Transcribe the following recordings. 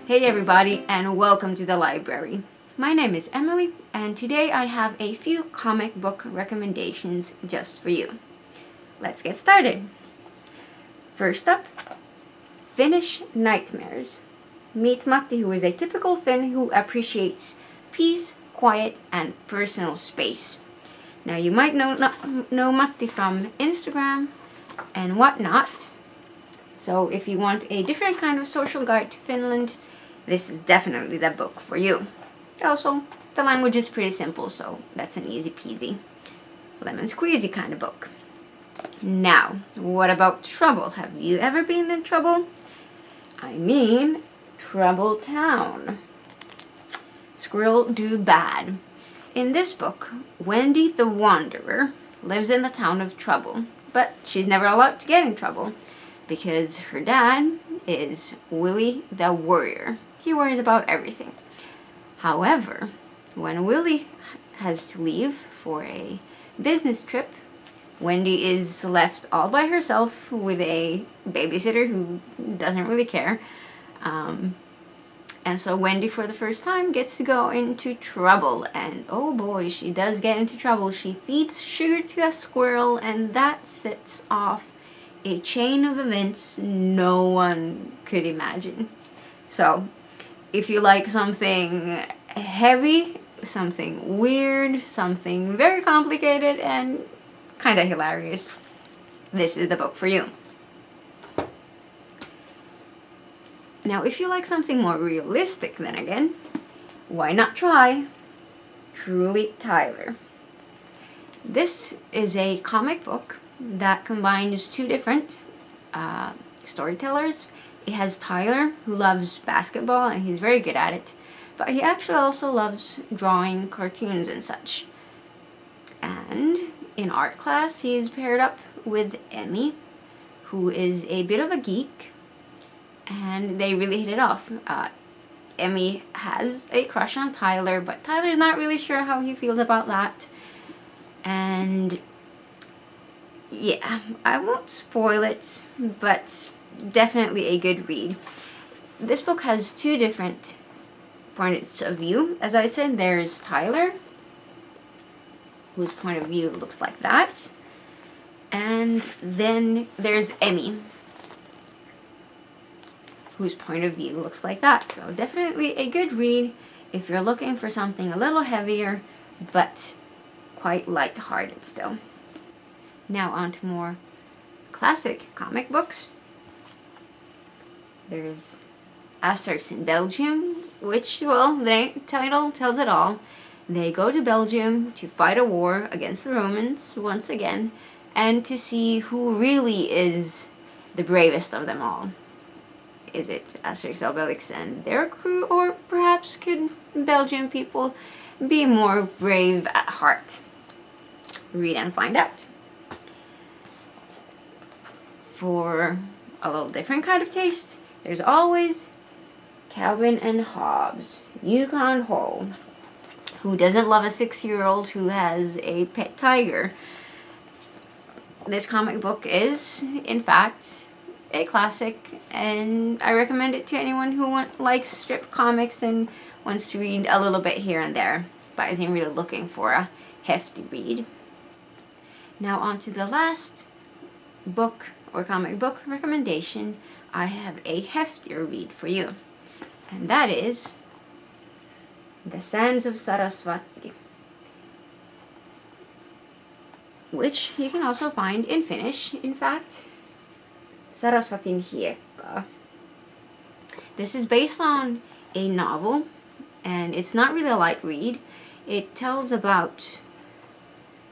Hey everybody, and welcome to the library. My name is Emily, and today I have a few comic book recommendations just for you. Let's get started. First up, Finnish Nightmares. Meet Matti, who is a typical Finn who appreciates peace, quiet, and personal space. Now you might know Matti from Instagram and whatnot. So if you want a different kind of social guide to Finland, this is definitely the book for you. Also, the language is pretty simple, so that's an easy peasy, lemon squeezy kind of book. Now, what about Trubble? Have you ever been in trouble? I mean, Trouble Town. Squirrel do bad. In this book, Wendy the Wanderer lives in the town of Trubble, but she's never allowed to get in trouble because her dad is Willie the Worrier. He worries about everything. However, when Willie has to leave for a business trip, Wendy is left all by herself with a babysitter who doesn't really care. And so Wendy, for the first time, gets to go into trouble. And oh boy, she does get into trouble. She feeds sugar to a squirrel, and that sets off a chain of events no one could imagine. So, if you like something heavy, something weird, something very complicated, and kind of hilarious, this is the book for you. Now, if you like something more realistic, then again, why not try Truly Tyler? This is a comic book that combines two different storytellers. It has Tyler, who loves basketball, and he's very good at it, but he actually also loves drawing cartoons and such. And in art class, he's paired up with Emmy, who is a bit of a geek, and they really hit it off. Emmy has a crush on Tyler, but Tyler's not really sure how he feels about that. And yeah, I won't spoil it, but definitely a good read. This book has two different points of view. As I said, there's Tyler, whose point of view looks like that. And then there's Emmy, whose point of view looks like that. So definitely a good read if you're looking for something a little heavier, but quite light-hearted still. Now on to more classic comic books. There's Asterix in Belgium, which, well, the title tells it all. They go to Belgium to fight a war against the Romans once again, and to see who really is the bravest of them all. Is it Asterix, Obelix, and their crew, or perhaps could Belgian people be more brave at heart? Read and find out. For a little different kind of taste, there's always Calvin and Hobbes, Yukon Hole. Who doesn't love a 6-year-old who has a pet tiger? This comic book is, in fact, a classic, and I recommend it to anyone who likes strip comics and wants to read a little bit here and there, but isn't really looking for a hefty read. Now on to the last book or comic book recommendation. I have a heftier read for you, and that is The Sands of Sarasvati, which you can also find in Finnish, in fact, Sarasvatin hiekkaa. This is based on a novel, and it's not really a light read. It tells about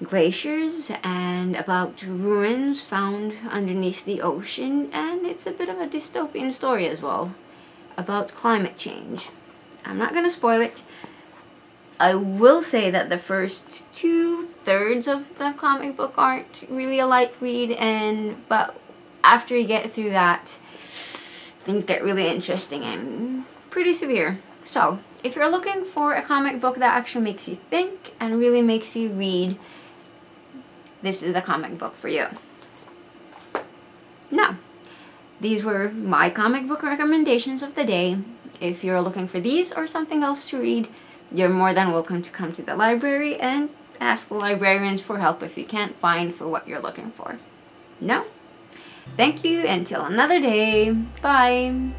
glaciers and about ruins found underneath the ocean, and it's a bit of a dystopian story as well, about climate change. I'm not going to spoil it. I will say that the first 2/3 of the comic book aren't really a light read, but after you get through that, things get really interesting and pretty severe. So, if you're looking for a comic book that actually makes you think and really makes you read, this is the comic book for you. Now, these were my comic book recommendations of the day. if you're looking for these or something else to read, you're more than welcome to come to the library and ask the librarians for help if you can't find for what you're looking for. No? Thank you, until another day. Bye!